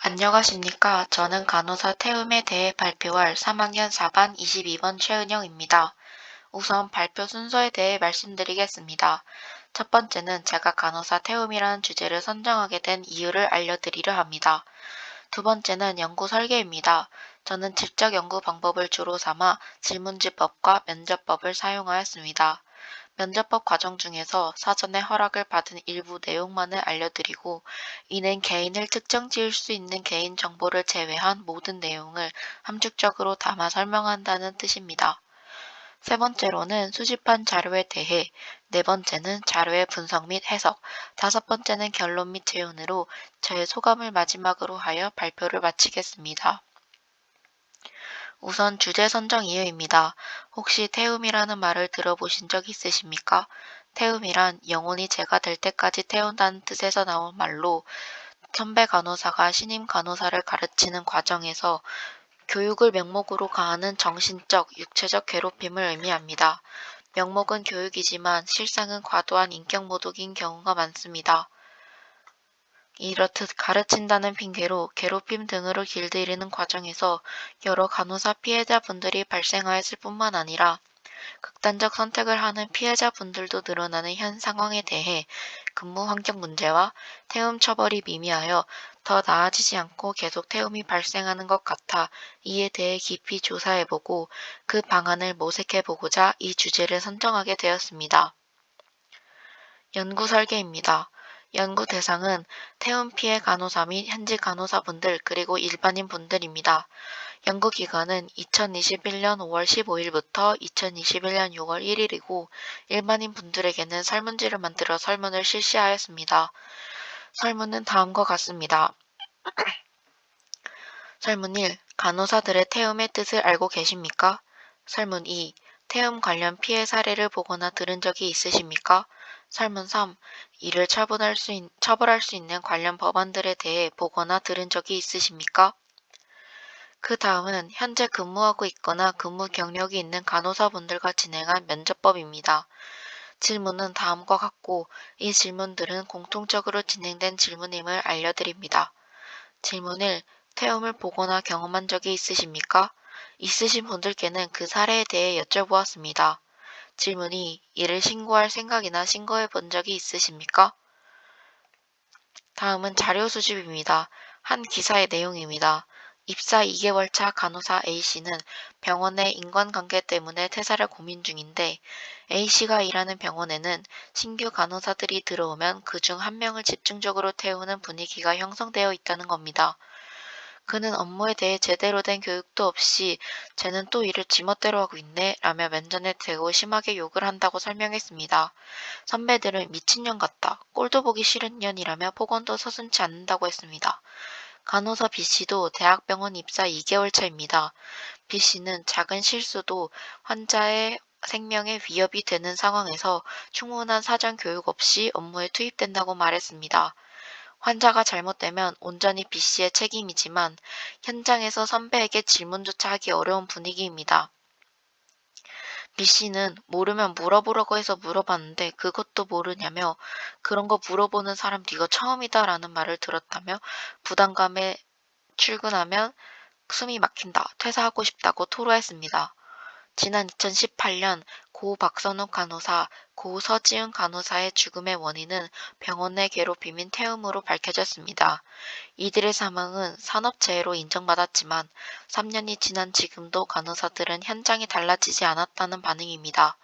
안녕하십니까. 저는 간호사 태움에 대해 발표할 3학년 4반 22번 최은영입니다. 우선 발표 순서에 대해 말씀드리겠습니다. 첫 번째는 제가 간호사 태움이라는 주제를 선정하게 된 이유를 알려드리려 합니다. 두 번째는 연구 설계입니다. 저는 질적 연구 방법을 주로 삼아 질문지법과 면접법을 사용하였습니다. 면접법 과정 중에서 사전에 허락을 받은 일부 내용만을 알려드리고, 이는 개인을 특정 지을 수 있는 개인 정보를 제외한 모든 내용을 함축적으로 담아 설명한다는 뜻입니다. 세 번째로는 수집한 자료에 대해, 네 번째는 자료의 분석 및 해석, 다섯 번째는 결론 및 재론으로 저의 소감을 마지막으로 하여 발표를 마치겠습니다. 우선 주제 선정 이유입니다. 혹시 태움이라는 말을 들어보신 적 있으십니까? 태움이란 영혼이 제가 될 때까지 태운다는 뜻에서 나온 말로, 선배 간호사가 신임 간호사를 가르치는 과정에서 교육을 명목으로 가하는 정신적, 육체적 괴롭힘을 의미합니다. 명목은 교육이지만 실상은 과도한 인격 모독인 경우가 많습니다. 이렇듯 가르친다는 핑계로 괴롭힘 등으로 길들이는 과정에서 여러 간호사 피해자분들이 발생하였을 뿐만 아니라 극단적 선택을 하는 피해자분들도 늘어나는 현 상황에 대해 근무 환경 문제와 태움 처벌이 미미하여 더 나아지지 않고 계속 태움이 발생하는 것 같아 이에 대해 깊이 조사해보고 그 방안을 모색해보고자 이 주제를 선정하게 되었습니다. 연구 설계입니다. 연구 대상은 태움 피해 간호사 및 현직 간호사분들 그리고 일반인 분들입니다. 연구 기간은 2021년 5월 15일부터 2021년 6월 1일이고 일반인 분들에게는 설문지를 만들어 설문을 실시하였습니다. 설문은 다음과 같습니다. 설문 1. 간호사들의 태움의 뜻을 알고 계십니까? 설문 2. 태움 관련 피해 사례를 보거나 들은 적이 있으십니까? 설문 3. 이를 처벌할 수 있는 관련 법안들에 대해 보거나 들은 적이 있으십니까? 그 다음은 현재 근무하고 있거나 근무 경력이 있는 간호사분들과 진행한 면접법입니다. 질문은 다음과 같고 이 질문들은 공통적으로 진행된 질문임을 알려드립니다. 질문 1. 태움을 보거나 경험한 적이 있으십니까? 있으신 분들께는 그 사례에 대해 여쭤보았습니다. 질문 2. 이를 신고할 생각이나 신고해 본 적이 있으십니까? 다음은 자료 수집입니다. 한 기사의 내용입니다. 입사 2개월 차 간호사 A씨는 병원의 인간관계 때문에 퇴사를 고민 중인데 A씨가 일하는 병원에는 신규 간호사들이 들어오면 그중 한 명을 집중적으로 태우는 분위기가 형성되어 있다는 겁니다. 그는 업무에 대해 제대로 된 교육도 없이 쟤는 또 일을 지멋대로 하고 있네 라며 면전에 대고 심하게 욕을 한다고 설명했습니다. 선배들은 미친년 같다, 꼴도 보기 싫은 년이라며 폭언도 서슴지 않는다고 했습니다. 간호사 B씨도 대학병원 입사 2개월 차입니다. B씨는 작은 실수도 환자의 생명에 위협이 되는 상황에서 충분한 사전 교육 없이 업무에 투입된다고 말했습니다. 환자가 잘못되면 온전히 B씨의 책임이지만 현장에서 선배에게 질문조차 하기 어려운 분위기입니다. B씨는 모르면 물어보라고 해서 물어봤는데 그것도 모르냐며 그런 거 물어보는 사람 네가 처음이다 라는 말을 들었다며 부담감에 출근하면 숨이 막힌다, 퇴사하고 싶다고 토로했습니다. 지난 2018년 고 박선욱 간호사, 고 서지은 간호사의 죽음의 원인은 병원 내 괴롭힘인 태움으로 밝혀졌습니다. 이들의 사망은 산업재해로 인정받았지만 3년이 지난 지금도 간호사들은 현장이 달라지지 않았다는 반응입니다.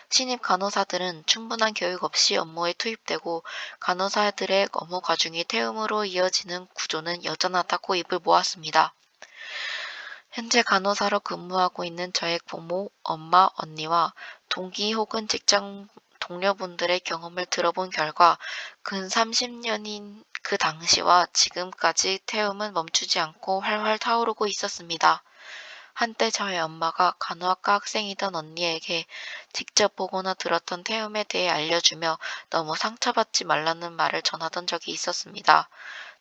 신입 간호사들은 충분한 교육 없이 업무에 투입되고 간호사들의 업무 과중이 태움으로 이어지는 구조는 여전하다고 입을 모았습니다. 현재 간호사로 근무하고 있는 저의 부모, 엄마, 언니와 동기 혹은 직장 동료분들의 경험을 들어본 결과 근 30년인 그 당시와 지금까지 태움은 멈추지 않고 활활 타오르고 있었습니다. 한때 저의 엄마가 간호학과 학생이던 언니에게 직접 보거나 들었던 태움에 대해 알려주며 너무 상처받지 말라는 말을 전하던 적이 있었습니다.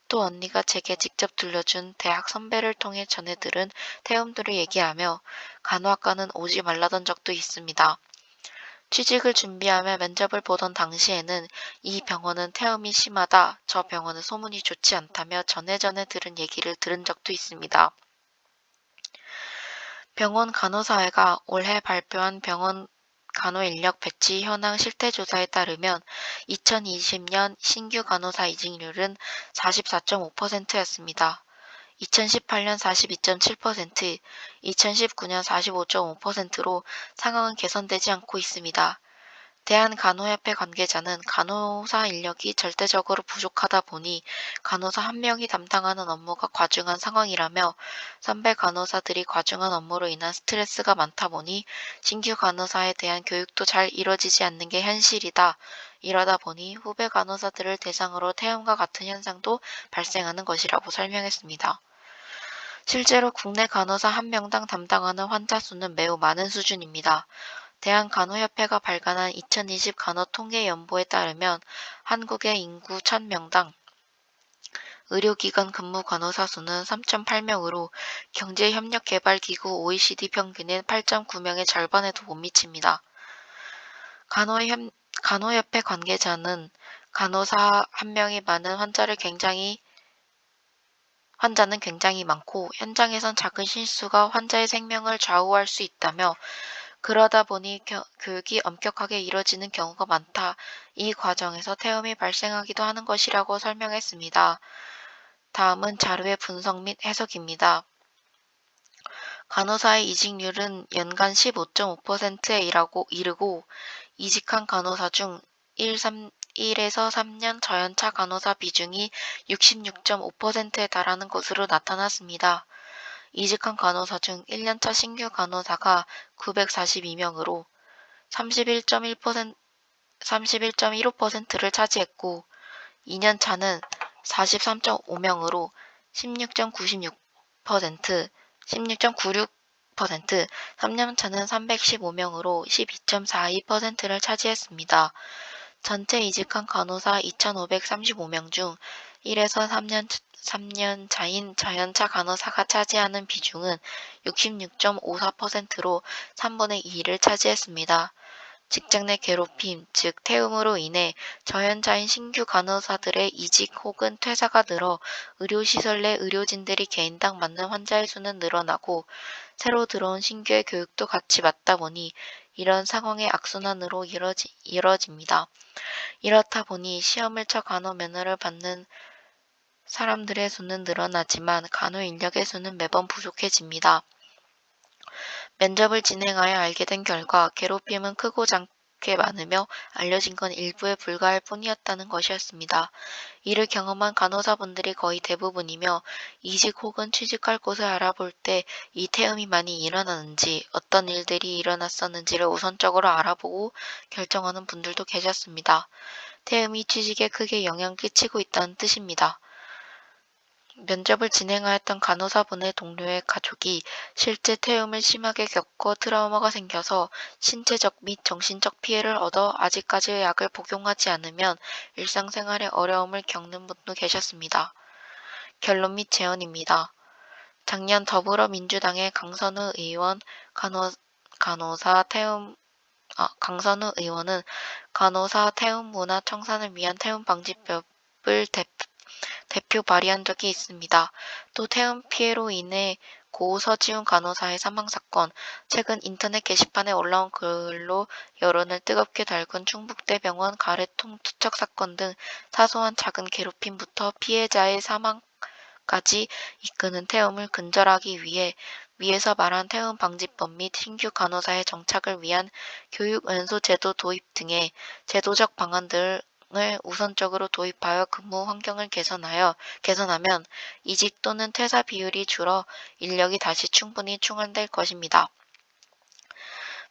또 언니가 제게 직접 들려준 대학 선배를 통해 전해 들은 태움들을 얘기하며 간호학과는 오지 말라던 적도 있습니다. 취직을 준비하며 면접을 보던 당시에는 이 병원은 태움이 심하다, 저 병원은 소문이 좋지 않다며 전해전해 들은 얘기를 들은 적도 있습니다. 병원 간호사회가 올해 발표한 병원 간호 인력 배치 현황 실태조사에 따르면 2020년 신규 간호사 이직률은 44.5%였습니다. 2018년 42.7%, 2019년 45.5%로 상황은 개선되지 않고 있습니다. 대한간호협회 관계자는 간호사 인력이 절대적으로 부족하다 보니 간호사 한 명이 담당하는 업무가 과중한 상황이라며 선배 간호사들이 과중한 업무로 인한 스트레스가 많다 보니 신규 간호사에 대한 교육도 잘 이뤄지지 않는 게 현실이다. 이러다 보니 후배 간호사들을 대상으로 태움과 같은 현상도 발생하는 것이라고 설명했습니다. 실제로 국내 간호사 한 명당 담당하는 환자 수는 매우 많은 수준입니다. 대한간호협회가 발간한 2020 간호통계연보에 따르면 한국의 인구 1000명당 의료기관 근무 간호사 수는 3.8명으로 경제협력개발기구 OECD 평균인 8.9명의 절반에도 못 미칩니다. 간호협회 관계자는 간호사 한 명이 많은 환자는 굉장히 많고 현장에선 작은 실수가 환자의 생명을 좌우할 수 있다며 그러다 보니 교육이 엄격하게 이뤄지는 경우가 많다. 이 과정에서 태움이 발생하기도 하는 것이라고 설명했습니다. 다음은 자료의 분석 및 해석입니다. 간호사의 이직률은 연간 15.5%에 이르고 이직한 간호사 중 1에서 3년 저연차 간호사 비중이 66.5%에 달하는 것으로 나타났습니다. 이직한 간호사 중 1년차 신규 간호사가 942명으로 31.15%를 차지했고 2년차는 43.5명으로 16.96%, 3년차는 315명으로 12.42%를 차지했습니다. 전체 이직한 간호사 2,535명 중 1에서 3년 차인 저연차 간호사가 차지하는 비중은 66.54%로 3분의 2를 차지했습니다. 직장 내 괴롭힘, 즉 태움으로 인해 저연차인 신규 간호사들의 이직 혹은 퇴사가 늘어 의료시설 내 의료진들이 개인당 맞는 환자의 수는 늘어나고 새로 들어온 신규의 교육도 같이 맞다 보니 이런 상황의 악순환으로 이뤄집니다. 이렇다 보니 시험을 쳐 간호 면허를 받는 사람들의 수는 늘어나지만 간호 인력의 수는 매번 부족해집니다. 면접을 진행하여 알게 된 결과 괴롭힘은 크고 작게 많으며 알려진 건 일부에 불과할 뿐이었다는 것이었습니다. 이를 경험한 간호사분들이 거의 대부분이며 이직 혹은 취직할 곳을 알아볼 때 이 태움이 많이 일어나는지 어떤 일들이 일어났었는지를 우선적으로 알아보고 결정하는 분들도 계셨습니다. 태움이 취직에 크게 영향을 끼치고 있다는 뜻입니다. 면접을 진행하였던 간호사분의 동료의 가족이 실제 태움을 심하게 겪고 트라우마가 생겨서 신체적 및 정신적 피해를 얻어 아직까지 약을 복용하지 않으면 일상생활에 어려움을 겪는 분도 계셨습니다. 결론 및 제언입니다. 작년 더불어민주당의 강선우 의원은 간호사 태움 문화 청산을 위한 태움 방지법을 대표 발의한 적이 있습니다. 또 태움 피해로 인해 고 서지훈 간호사의 사망 사건, 최근 인터넷 게시판에 올라온 글로 여론을 뜨겁게 달군 충북대병원 가래통 투척 사건 등 사소한 작은 괴롭힘부터 피해자의 사망까지 이끄는 태움을 근절하기 위해 위에서 말한 태움 방지법 및 신규 간호사의 정착을 위한 교육 연수 제도 도입 등의 제도적 방안들을 우선적으로 도입하여 근무 환경을 개선하면 이직 또는 퇴사 비율이 줄어 인력이 다시 충분히 충원될 것입니다.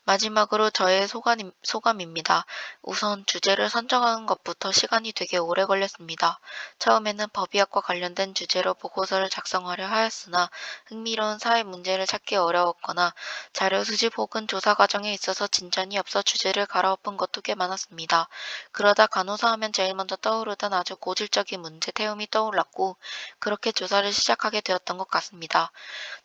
마지막으로 저의 소감입니다. 우선 주제를 선정하는 것부터 시간이 되게 오래 걸렸습니다. 처음에는 법의학과 관련된 주제로 보고서를 작성하려 하였으나 흥미로운 사회 문제를 찾기 어려웠거나 자료 수집 혹은 조사 과정에 있어서 진전이 없어 주제를 갈아엎은 것도 꽤 많았습니다. 그러다 간호사 하면 제일 먼저 떠오르던 아주 고질적인 문제 태움이 떠올랐고 그렇게 조사를 시작하게 되었던 것 같습니다.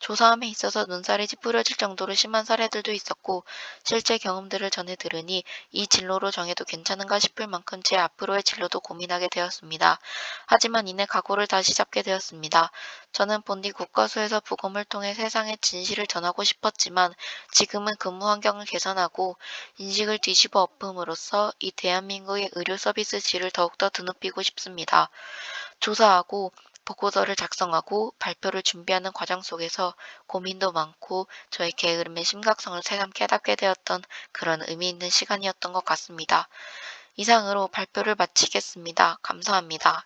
조사함에 있어서 눈살이 찌푸려질 정도로 심한 사례들도 있었고 실제 경험들을 전해 들으니 이 진로로 정해도 괜찮은가 싶을 만큼 제 앞으로의 진로도 고민하게 되었습니다. 하지만 이내 각오를 다시 잡게 되었습니다. 저는 본디 국가수에서 부검을 통해 세상에 진실을 전하고 싶었지만 지금은 근무 환경을 개선하고 인식을 뒤집어 엎음으로써 이 대한민국의 의료 서비스 질을 더욱더 드높이고 싶습니다. 조사하고 보고서를 작성하고 발표를 준비하는 과정 속에서 고민도 많고 저의 게으름의 심각성을 새삼 깨닫게 되었던 그런 의미 있는 시간이었던 것 같습니다. 이상으로 발표를 마치겠습니다. 감사합니다.